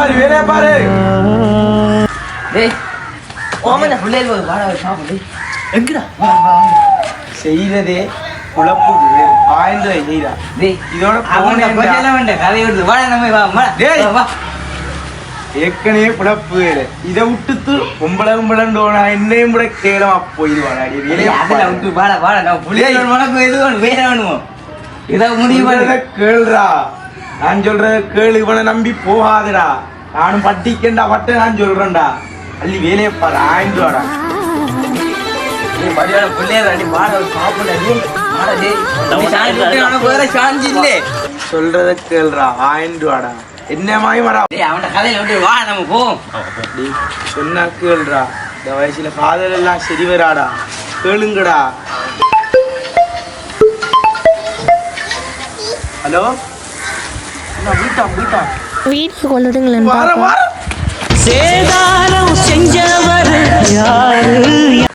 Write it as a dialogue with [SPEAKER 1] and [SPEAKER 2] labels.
[SPEAKER 1] பாரு வேலைய பாரு.
[SPEAKER 2] டேய் ஓமன புள்ளைல வாடா சாப்பிடு. எங்கடா?
[SPEAKER 1] செய்ததே குழப்பு 1000 ரூபாய் செய்தா.
[SPEAKER 2] டேய்
[SPEAKER 1] இதோட
[SPEAKER 2] அவன பஜல வந்த கதை விடு. வாடா நம்ம வா.
[SPEAKER 1] டேய்
[SPEAKER 2] வா.
[SPEAKER 1] ஏற்கனவே குழப்பு இதை விட்டுத்து பொம்பளண்டோனா என்னையும் கூட கேளமா போயிடுவாடா.
[SPEAKER 2] அதெல்லாம் விட்டு வாடா வாடா. நான் புள்ளைல உனக்கு எது வேணும் வேற வேணுமோ? இத முடிவு பண்ண
[SPEAKER 1] கேளுடா. நான் சொல்றத கேளு. இவனை நம்பி போகாதடா. நானும் பட்டிக்கண்டா பட்ட நான் சொல்றேன்டா. அள்ளி வேலையை பாரு. 1000 ரூபாடா.
[SPEAKER 2] நீ மரியாதை புள்ளைல அடி வாடா சாப்பிடு. வாடா டேய். நீ சாந்தி உனக்கு வேற சாந்தி இல்ல.
[SPEAKER 1] சொல்றத கேளுடா. 1000 ரூபாடா. என்ன மாயமாடா.
[SPEAKER 2] டேய் அவன கதையில விட்டு வா நம்ம போவோம்.
[SPEAKER 1] டேய் சொன்னா கேளுடா. இந்த வயசுல காதல் எல்லாம் சரி வராடா. கேளுங்கடா. ஹலோ வீட்டா
[SPEAKER 3] வீடியோ கொள்ளுதுங்களேன்.
[SPEAKER 1] வர
[SPEAKER 4] சேதாரம்